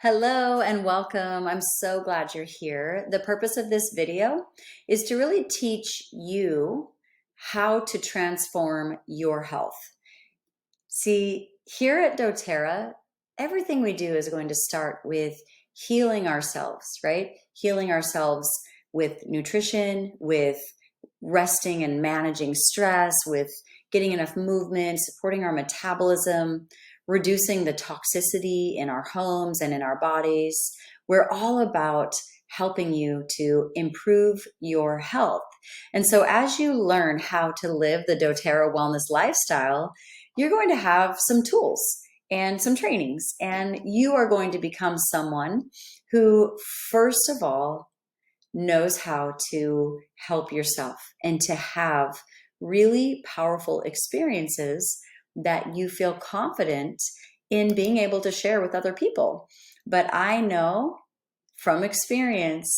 Hello and welcome. I'm so glad you're here. The purpose of this video is to really teach you how to transform your health. See, here at doTERRA, everything we do is going to start with healing ourselves, right? Healing ourselves with nutrition, with resting and managing stress, with getting enough movement, supporting our metabolism, reducing the toxicity in our homes and in our bodies. We're all about helping you to improve your health. And so as you learn how to live the doTERRA wellness lifestyle, you're going to have some tools and some trainings, and you are going to become someone who, first of all, knows how to help yourself and to have really powerful experiences that you feel confident in being able to share with other people. But I know from experience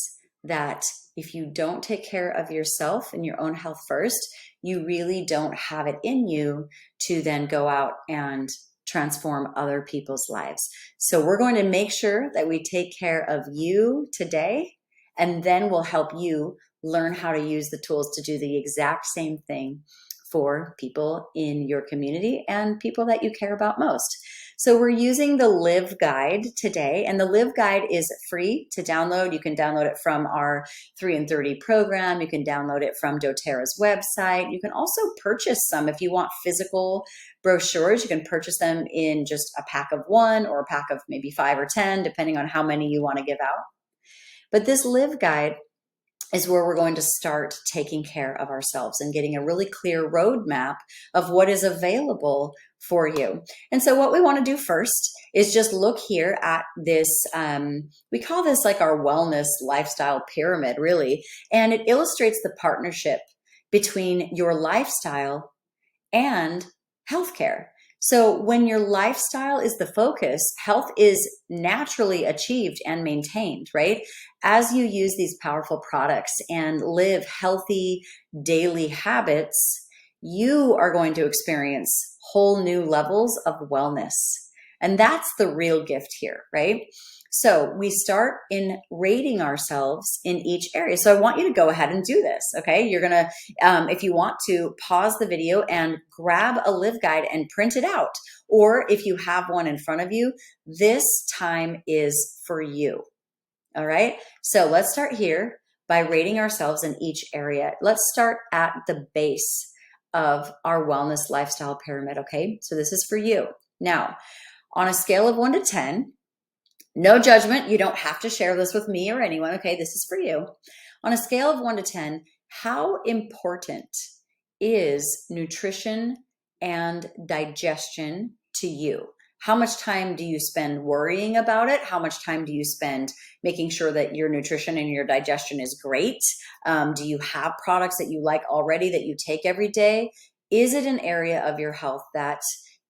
that if you don't take care of yourself and your own health first, you really don't have it in you to then go out and transform other people's lives. So we're going to make sure that we take care of you today, and then we'll help you learn how to use the tools to do the exact same thing for people in your community and people that you care about most. So we're using the Live Guide today, and the Live Guide is free to download. You can download it from our 3 in 30 program. You can download it from doTERRA's website. You can also purchase some if you want physical brochures. You can purchase them in just a pack of 1 or a pack of maybe 5 or 10, depending on how many you want to give out. But this Live Guide is where we're going to start taking care of ourselves and getting a really clear roadmap of what is available for you. And so what we want to do first is just look here at this, we call this like our wellness lifestyle pyramid, really, and it illustrates the partnership between your lifestyle and healthcare. So when your lifestyle is the focus, health is naturally achieved and maintained, right? As you use these powerful products and live healthy daily habits, you are going to experience whole new levels of wellness. And that's the real gift here, right? So we start in rating ourselves in each area. So I want you to go ahead and do this, okay? You're gonna, if you want to, pause the video and grab a Live Guide and print it out. Or if you have one in front of you, this time is for you, all right? So let's start here by rating ourselves in each area. Let's start at the base of our wellness lifestyle pyramid, okay? So this is for you. Now, on a scale of 1 to 10, no judgment. You don't have to share this with me or anyone. Okay, this is for you. On a scale of 1 to 10, how important is nutrition and digestion to you? How much time do you spend worrying about it? How much time do you spend making sure that your nutrition and your digestion is great? Do you have products that you like already that you take every day? Is it an area of your health that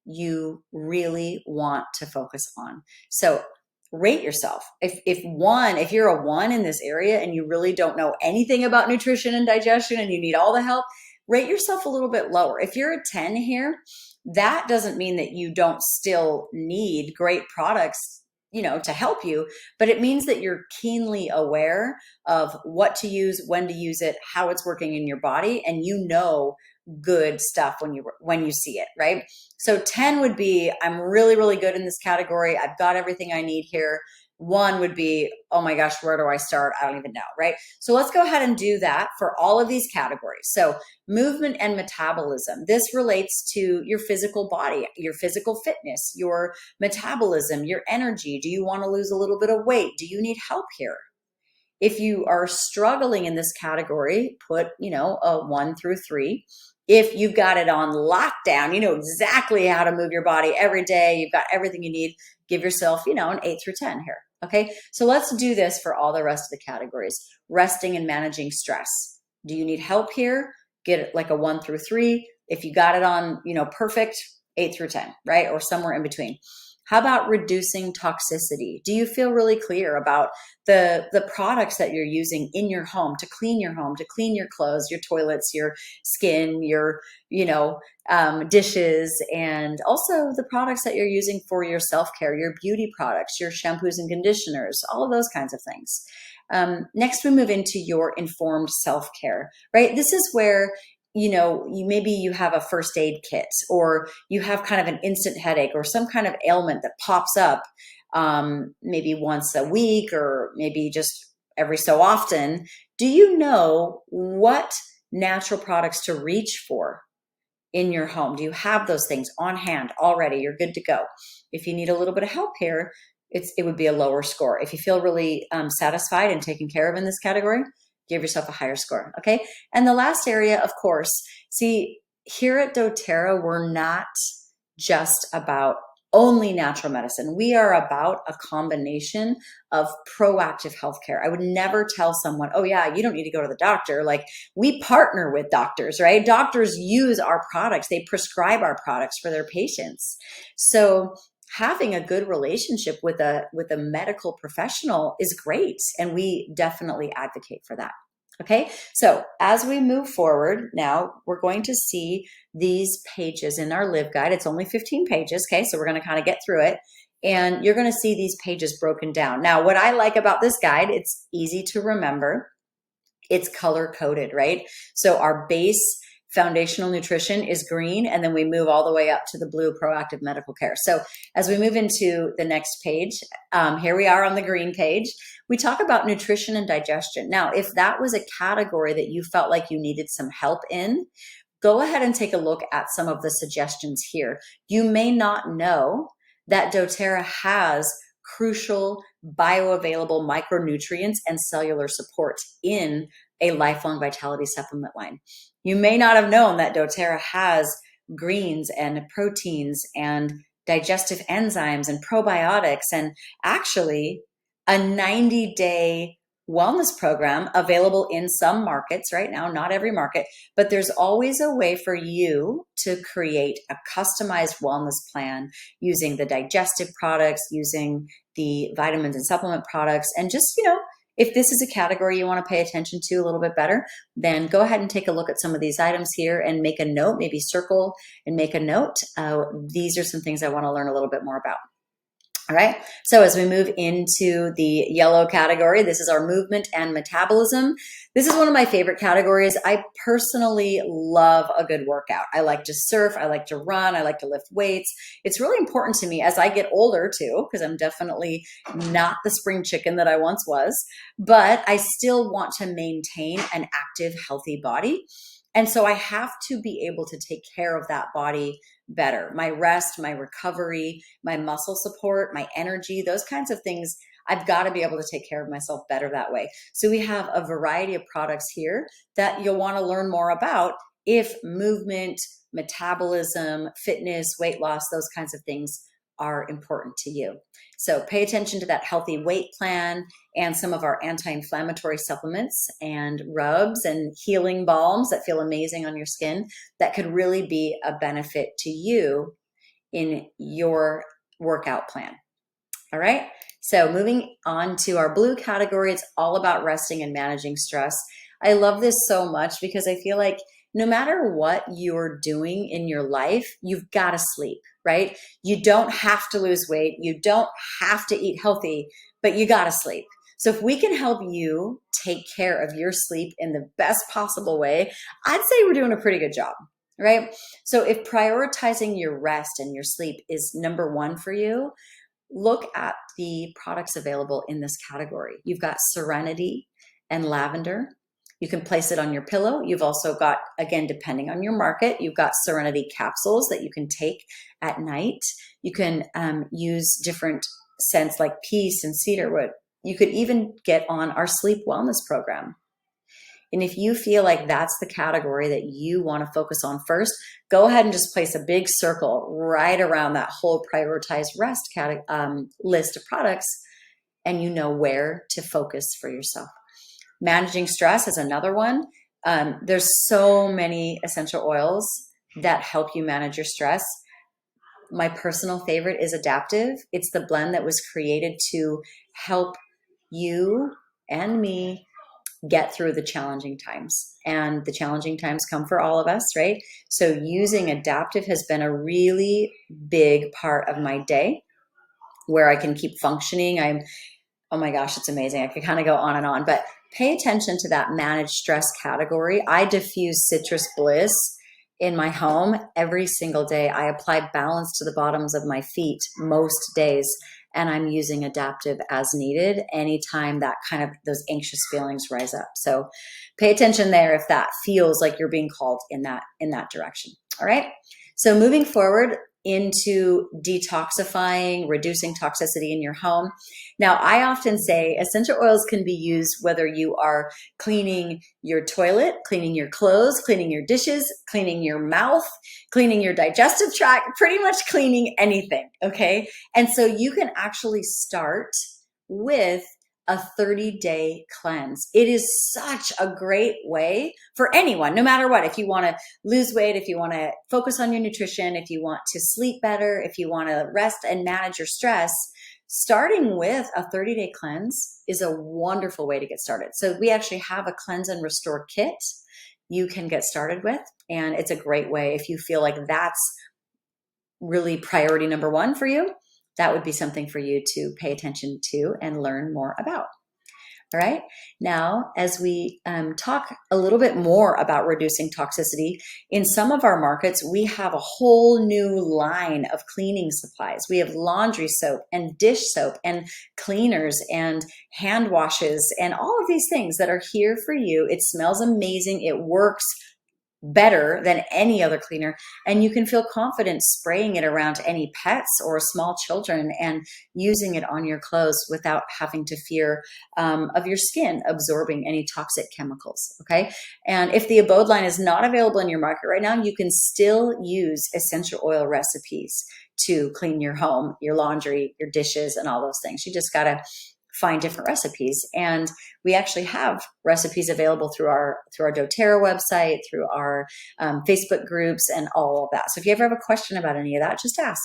you really want to focus on? So rate yourself. If you're a 1 in this area and you really don't know anything about nutrition and digestion and you need all the help, rate yourself a little bit lower. If you're a 10 here, that doesn't mean that you don't still need great products, to help you, but it means that you're keenly aware of what to use, when to use it, how it's working in your body, and good stuff when you see it, right? So 10 would be, I'm really, really good in this category. I've got everything I need here. 1 would be, oh my gosh, where do I start? I don't even know, right? So let's go ahead and do that for all of these categories. So movement and metabolism. This relates to your physical body, your physical fitness, your metabolism, your energy. Do you want to lose a little bit of weight? Do you need help here? If you are struggling in this category, put, a 1 through 3. If you've got it on lockdown, you know exactly how to move your body every day, you've got everything you need, give yourself, an 8 through 10 here. Okay, so let's do this for all the rest of the categories. Resting and managing stress. Do you need help here? Get it like a 1 through 3. If you got it on, perfect, 8 through 10, right? Or somewhere in between. How about reducing toxicity? Do you feel really clear about the products that you're using in your home, to clean your clothes, your toilets, your skin, your, dishes, and also the products that you're using for your self-care, your beauty products, your shampoos and conditioners, all of those kinds of things. Next, we move into your informed self-care, right? This is where maybe you have a first aid kit, or you have kind of an instant headache or some kind of ailment that pops up maybe once a week or maybe just every so often. Do you know what natural products to reach for in your home? Do you have those things on hand already? You're good to go. If you need a little bit of help here, it would be a lower score. If you feel really satisfied and taken care of in this category, give yourself a higher score, okay? And the last area, of course, see, here at doTERRA, we're not just about only natural medicine. We are about a combination of proactive healthcare. I would never tell someone, oh yeah, you don't need to go to the doctor. Like, we partner with doctors, right? Doctors use our products. They prescribe our products for their patients. So having a good relationship with a medical professional is great, and we definitely advocate for that. Okay, so as we move forward, now we're going to see these pages in our Live Guide. It's only 15 pages, okay? So we're going to kind of get through it, and you're going to see these pages broken down. Now, what I like about this guide, it's easy to remember. It's color-coded, right? So our base foundational nutrition is green, and then we move all the way up to the blue proactive medical care. So as we move into the next page, here we are on the green page, we talk about nutrition and digestion. Now, if that was a category that you felt like you needed some help in, go ahead and take a look at some of the suggestions here. You may not know that doTERRA has crucial bioavailable micronutrients and cellular support in a lifelong vitality supplement line. You may not have known that doTERRA has greens and proteins and digestive enzymes and probiotics, and actually a 90-day wellness program available in some markets right now, not every market, but there's always a way for you to create a customized wellness plan using the digestive products, using the vitamins and supplement products, and just, if this is a category you want to pay attention to a little bit better, then go ahead and take a look at some of these items here and make a note, maybe circle and make a note. These are some things I want to learn a little bit more about. All right, so as we move into the yellow category, this is our movement and metabolism. This is one of my favorite categories. I personally love a good workout. I like to surf, I like to run, I like to lift weights. It's really important to me as I get older too, because I'm definitely not the spring chicken that I once was, but I still want to maintain an active, healthy body. And so I have to be able to take care of that body better. My rest, my recovery, my muscle support, my energy, those kinds of things, I've got to be able to take care of myself better that way. So we have a variety of products here that you'll want to learn more about if movement, metabolism, fitness, weight loss, those kinds of things are important to you. So pay attention to that healthy weight plan and some of our anti-inflammatory supplements and rubs and healing balms that feel amazing on your skin that could really be a benefit to you in your workout plan. All right, so moving on to our blue category, it's all about resting and managing stress. I love this so much because I feel like no matter what you're doing in your life, you've got to sleep, right? You don't have to lose weight. You don't have to eat healthy, but you got to sleep. So if we can help you take care of your sleep in the best possible way, I'd say we're doing a pretty good job, right? So if prioritizing your rest and your sleep is number one for you, look at the products available in this category. You've got Serenity and Lavender. You can place it on your pillow. You've also got, again, depending on your market, you've got Serenity capsules that you can take at night. You can use different scents like peace and cedarwood. You could even get on our sleep wellness program. And if you feel like that's the category that you want to focus on first, go ahead and just place a big circle right around that whole prioritized rest list of products, and you know where to focus for yourself. Managing stress is another one. There's so many essential oils that help you manage your stress. My personal favorite is Adaptive. It's the blend that was created to help you and me get through the challenging times. And the challenging times come for all of us, right? So using Adaptive has been a really big part of my day where I can keep functioning. Oh my gosh, it's amazing. I could kind of go on and on, but pay attention to that managed stress category. I diffuse citrus bliss in my home every single day. I apply balance to the bottoms of my feet most days, and I'm using Adaptive as needed anytime that kind of those anxious feelings rise up. So pay attention there if that feels like you're being called in that direction. All right. So moving forward into detoxifying, reducing toxicity in your home. Now, I often say essential oils can be used whether you are cleaning your toilet, cleaning your clothes, cleaning your dishes, cleaning your mouth, cleaning your digestive tract, pretty much cleaning anything, okay? And so you can actually start with a 30-day cleanse. It is such a great way for anyone, no matter what. If you want to lose weight, if you want to focus on your nutrition, if you want to sleep better, if you want to rest and manage your stress, starting with a 30-day cleanse is a wonderful way to get started. So we actually have a cleanse and restore kit you can get started with. And it's a great way if you feel like that's really priority number one for you. That would be something for you to pay attention to and learn more about. All right. Now, as we talk a little bit more about reducing toxicity, in some of our markets, we have a whole new line of cleaning supplies. We have laundry soap and dish soap and cleaners and hand washes and all of these things that are here for you. It smells amazing. It works better than any other cleaner, and you can feel confident spraying it around any pets or small children and using it on your clothes without having to fear of your skin absorbing any toxic chemicals. Okay, and if the Abode line is not available in your market right now, you can still use essential oil recipes to clean your home, your laundry, your dishes, and all those things. You just gotta find different recipes. And we actually have recipes available through our doTERRA website, through our Facebook groups, and all of that. So if you ever have a question about any of that, just ask.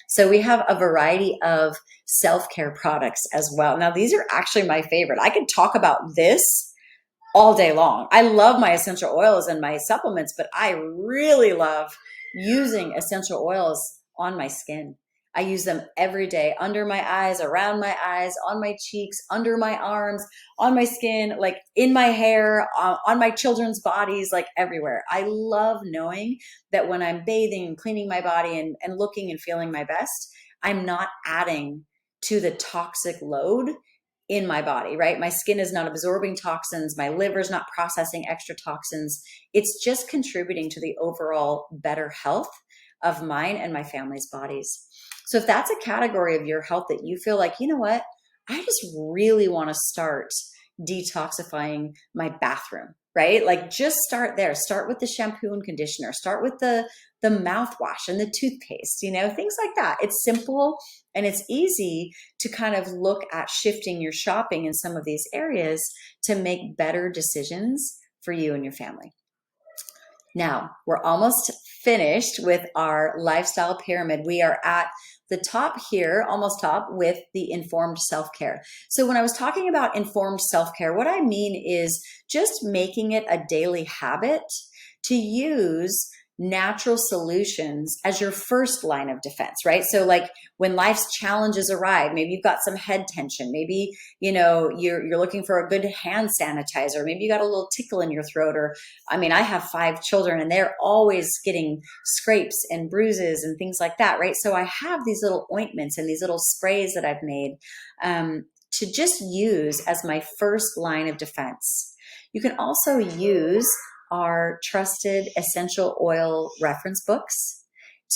So we have a variety of self-care products as well. Now, these are actually my favorite. I could talk about this all day long. I love my essential oils and my supplements, but I really love using essential oils on my skin. I use them every day, under my eyes, around my eyes, on my cheeks, under my arms, on my skin, like in my hair, on my children's bodies, like everywhere. I love knowing that when I'm bathing and cleaning my body and looking and feeling my best, I'm not adding to the toxic load in my body, right? My skin is not absorbing toxins. My liver's not processing extra toxins. It's just contributing to the overall better health of mine and my family's bodies. So if that's a category of your health that you feel like, you know what, I just really want to start detoxifying my bathroom, right? Like just start there. Start with the shampoo and conditioner. Start with the mouthwash and the toothpaste, things like that. It's simple and it's easy to kind of look at shifting your shopping in some of these areas to make better decisions for you and your family. Now, we're almost finished with our lifestyle pyramid. We are at the top here, almost top, with the informed self-care. So when I was talking about informed self-care, what I mean is just making it a daily habit to use natural solutions as your first line of defense, right? So like when life's challenges arrive, maybe you've got some head tension, maybe, you're looking for a good hand sanitizer, maybe you got a little tickle in your throat, or, I have 5 children and they're always getting scrapes and bruises and things like that, right? So I have these little ointments and these little sprays that I've made to just use as my first line of defense. You can also use our trusted essential oil reference books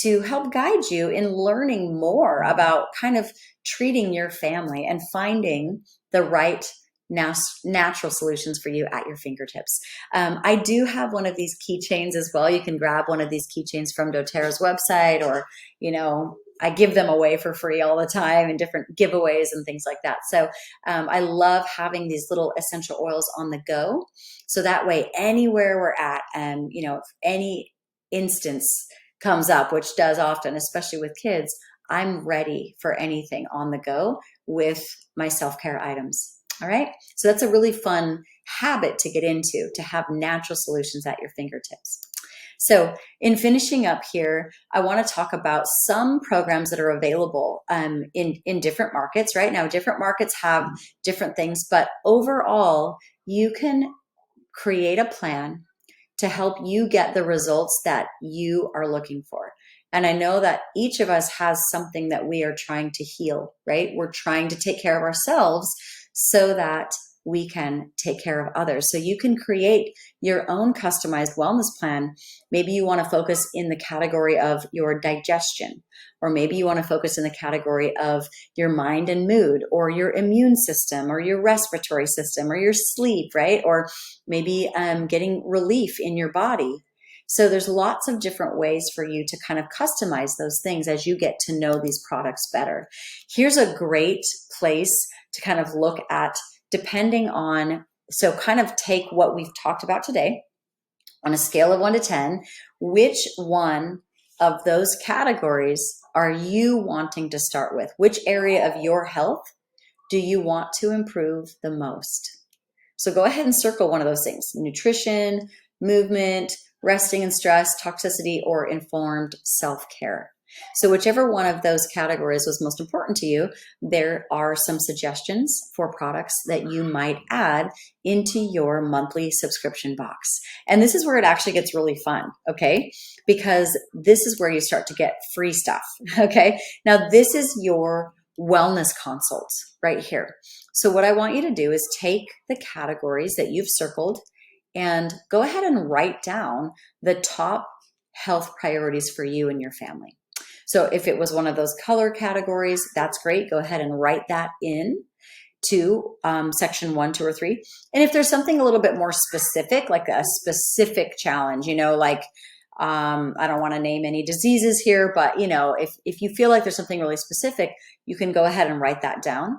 to help guide you in learning more about kind of treating your family and finding the right natural solutions for you at your fingertips. I do have one of these keychains as well. You can grab one of these keychains from doTERRA's website, or, I give them away for free all the time in different giveaways and things like that. So I love having these little essential oils on the go. So that way, anywhere we're at, if any instance comes up, which does often, especially with kids, I'm ready for anything on the go with my self-care items. All right. So that's a really fun habit to get into, to have natural solutions at your fingertips. So in finishing up here, I want to talk about some programs that are available in different markets. Right now, different markets have different things, but overall, you can create a plan to help you get the results that you are looking for. And I know that each of us has something that we are trying to heal, right? We're trying to take care of ourselves so that we can take care of others. So you can create your own customized wellness plan. Maybe you want to focus in the category of your digestion, or maybe you want to focus in the category of your mind and mood, or your immune system, or your respiratory system, or your sleep, right? Or maybe getting relief in your body. So there's lots of different ways for you to kind of customize those things as you get to know these products better. Here's a great place to kind of look at, depending on, so kind of take what we've talked about today on a scale of 1 to 10, which one of those categories are you wanting to start with? Which area of your health do you want to improve the most? So go ahead and circle one of those things: nutrition, movement, resting and stress, toxicity, or informed self-care. So whichever one of those categories was most important to you, there are some suggestions for products that you might add into your monthly subscription box. And this is where it actually gets really fun, okay? Because this is where you start to get free stuff, okay? Now, this is your wellness consult right here. So what I want you to do is take the categories that you've circled and go ahead and write down the top health priorities for you and your family. So if it was one of those color categories, that's great. Go ahead and write that in to section 1, 2, or 3. And if there's something a little bit more specific, like a specific challenge, like I don't want to name any diseases here, but if you feel like there's something really specific, you can go ahead and write that down.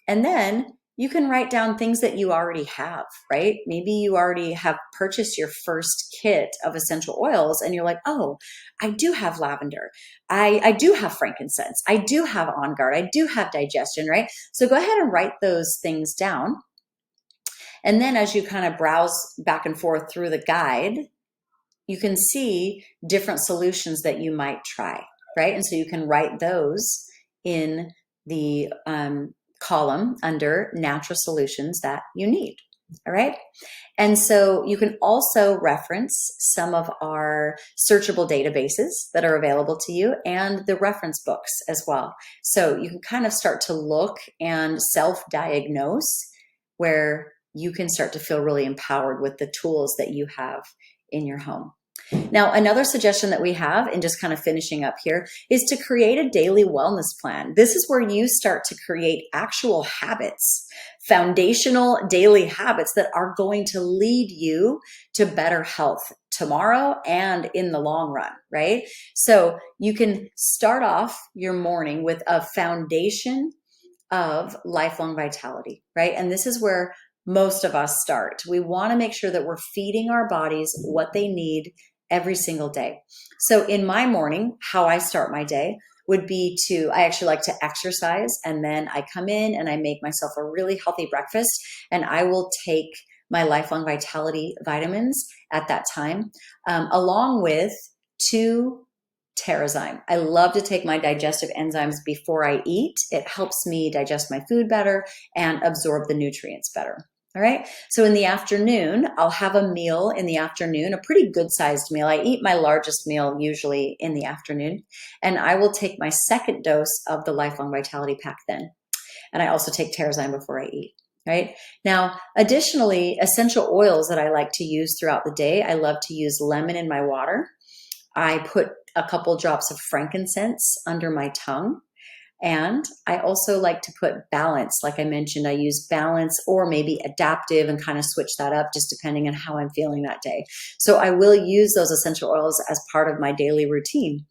And then you can write down things that you already have, right? Maybe you already have purchased your first kit of essential oils and you're like, oh, I do have lavender. I do have frankincense. I do have On Guard. I do have digestion, right? So go ahead and write those things down. And then as you kind of browse back and forth through the guide, you can see different solutions that you might try, right? And so you can write those in the column under natural solutions that you need. All right. And so you can also reference some of our searchable databases that are available to you and the reference books as well. So you can kind of start to look and self-diagnose, where you can start to feel really empowered with the tools that you have in your home. Now, another suggestion that we have, and just kind of finishing up here, is to create a daily wellness plan. This is where you start to create actual habits, foundational daily habits that are going to lead you to better health tomorrow and in the long run, right? So you can start off your morning with a foundation of lifelong vitality, right? And this is where most of us start. We want to make sure that we're feeding our bodies what they need every single day. So in my morning, how I start my day would be I actually like to exercise, and then I come in and I make myself a really healthy breakfast, and I will take my lifelong vitality vitamins at that time, along with 2 Terrazyme. I love to take my digestive enzymes before I eat. It helps me digest my food better and absorb the nutrients better. All right. So in the afternoon, I'll have a meal in the afternoon, a pretty good sized meal. I eat my largest meal usually in the afternoon, and I will take my second dose of the Lifelong Vitality Pack then. And I also take Terrazyme before I eat. Right. Now, additionally, essential oils that I like to use throughout the day. I love to use lemon in my water. I put a couple drops of frankincense under my tongue. And I also like to put balance. Like I mentioned, I use balance or maybe adaptive and kind of switch that up just depending on how I'm feeling that day. So I will use those essential oils as part of my daily routine.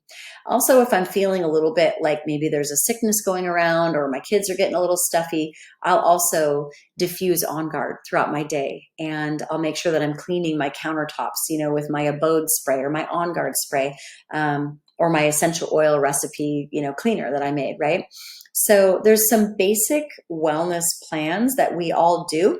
Also, if I'm feeling a little bit like maybe there's a sickness going around or my kids are getting a little stuffy, I'll also diffuse On Guard throughout my day. And I'll make sure that I'm cleaning my countertops, with my Abode spray or my On Guard spray, or my essential oil recipe, cleaner that I made, right? So there's some basic wellness plans that we all do.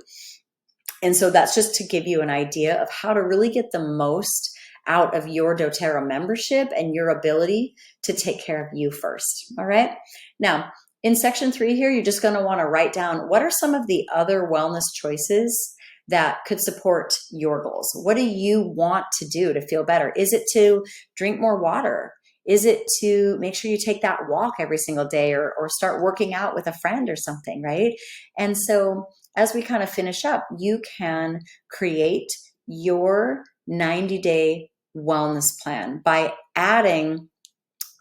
And so that's just to give you an idea of how to really get the most out of your doTERRA membership and your ability to take care of you first. All right. Now, in section 3 here, you're just going to want to write down what are some of the other wellness choices that could support your goals. What do you want to do to feel better? Is it to drink more water? Is it to make sure you take that walk every single day, or start working out with a friend or something, right? And so as we kind of finish up, you can create your 90-day wellness plan by adding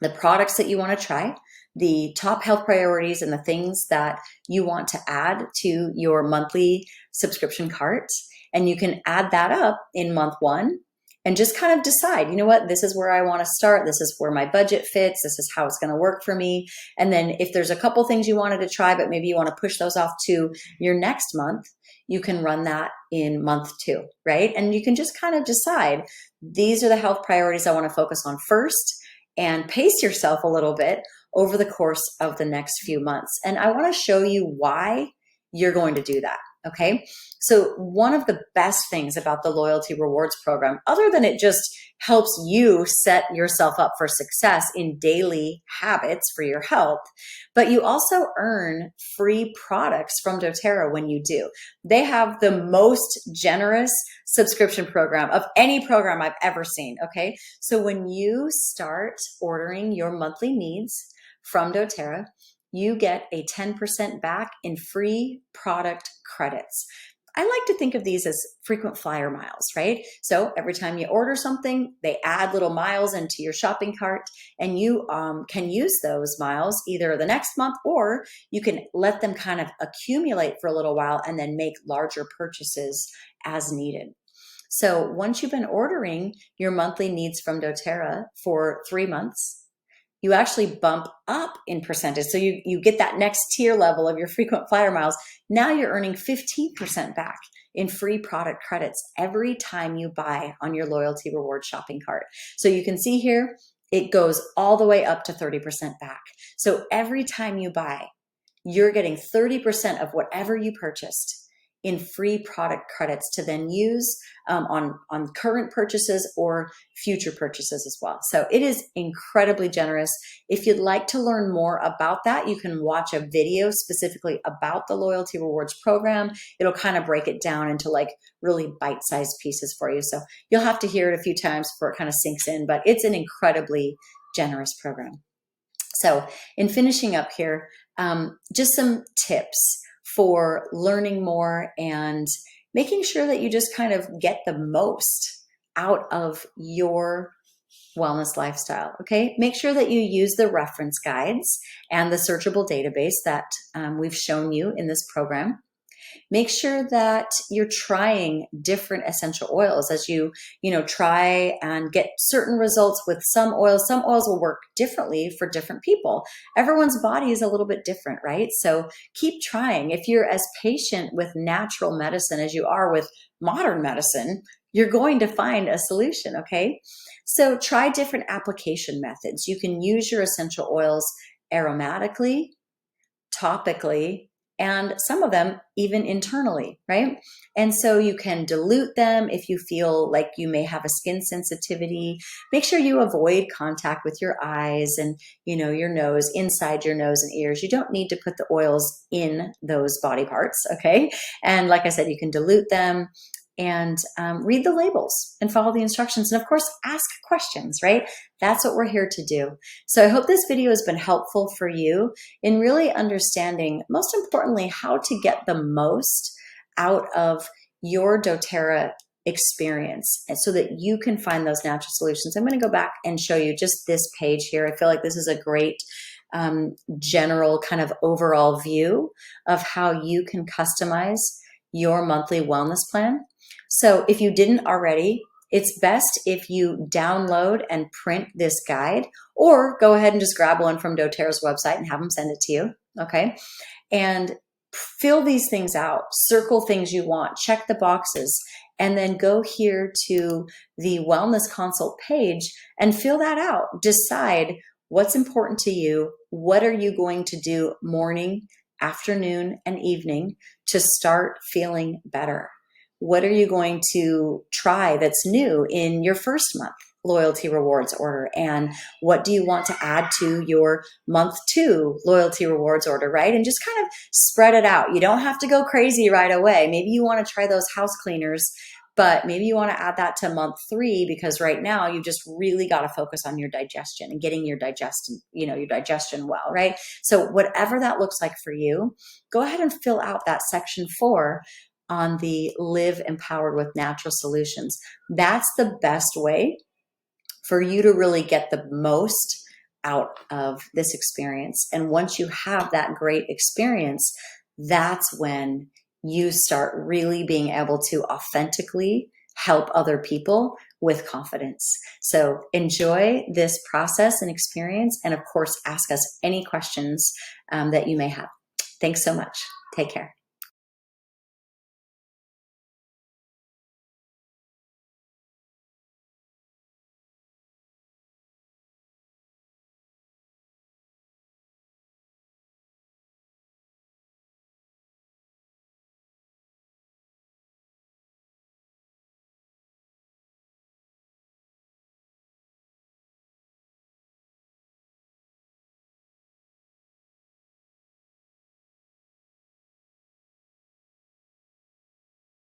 the products that you want to try, the top health priorities, and the things that you want to add to your monthly subscription cart. And you can add that up in month 1 and just kind of decide, this is where I want to start. This is where my budget fits. This is how it's going to work for me. And then if there's a couple things you wanted to try, but maybe you want to push those off to your next month, you can run that in month 2, right? And you can just kind of decide, these are the health priorities I want to focus on first, and pace yourself a little bit over the course of the next few months. And I want to show you why you're going to do that. Okay. So one of the best things about the loyalty rewards program, other than it just helps you set yourself up for success in daily habits for your health, but you also earn free products from doTERRA when you do. They have the most generous subscription program of any program I've ever seen. Okay. So when you start ordering your monthly needs from doTERRA, you get a 10% back in free product credits. I like to think of these as frequent flyer miles, right? So every time you order something, they add little miles into your shopping cart, and you can use those miles either the next month, or you can let them kind of accumulate for a little while and then make larger purchases as needed. So once you've been ordering your monthly needs from doTERRA for 3 months, you actually bump up in percentage. So you get that next tier level of your frequent flyer miles. Now you're earning 15% back in free product credits every time you buy on your loyalty reward shopping cart. So you can see here, it goes all the way up to 30% back. So every time you buy, you're getting 30% of whatever you purchased in free product credits to then use on current purchases or future purchases as well. So it is incredibly generous. If you'd like to learn more about that, you can watch a video specifically about the loyalty rewards program. It'll kind of break it down into like really bite-sized pieces for you. So you'll have to hear it a few times before it kind of sinks in, but it's an incredibly generous program. So in finishing up here, just some tips for learning more and making sure that you just kind of get the most out of your wellness lifestyle. Okay. Make sure that you use the reference guides and the searchable database that we've shown you in this program. Make sure that you're trying different essential oils as you try and get certain results with some oils. Some oils will work differently for different people. Everyone's body is a little bit different, right? So keep trying. If you're as patient with natural medicine as you are with modern medicine, you're going to find a solution, okay? So try different application methods. You can use your essential oils aromatically, topically, and some of them even internally, right? And so you can dilute them if you feel like you may have a skin sensitivity. Make sure you avoid contact with your eyes and, your nose, inside your nose and ears. You don't need to put the oils in those body parts, okay? And like I said, you can dilute them and read the labels and follow the instructions. And of course, ask questions, right? That's what we're here to do. So I hope this video has been helpful for you in really understanding, most importantly, how to get the most out of your doTERRA experience, and so that you can find those natural solutions. I'm going to go back and show you just this page here. I feel like this is a great general kind of overall view of how you can customize your monthly wellness plan. So if you didn't already, it's best if you download and print this guide, or go ahead and just grab one from doTERRA's website and have them send it to you, okay? And fill these things out, circle things you want, check the boxes, and then go here to the Wellness Consult page and fill that out. Decide what's important to you. What are you going to do morning, afternoon, and evening to start feeling better? What are you going to try that's new in your first month loyalty rewards order? And what do you want to add to your month 2 loyalty rewards order, right? And just kind of spread it out. You don't have to go crazy right away. Maybe you want to try those house cleaners, but maybe you want to add that to month 3, because right now you just really got to focus on your digestion and getting your digestion, your digestion well, right? So whatever that looks like for you, go ahead and fill out that section 4 on the Live Empowered with Natural Solutions. That's the best way for you to really get the most out of this experience. And once you have that great experience, that's when you start really being able to authentically help other people with confidence. So enjoy this process and experience. And of course, ask us any questions that you may have. Thanks so much. Take care.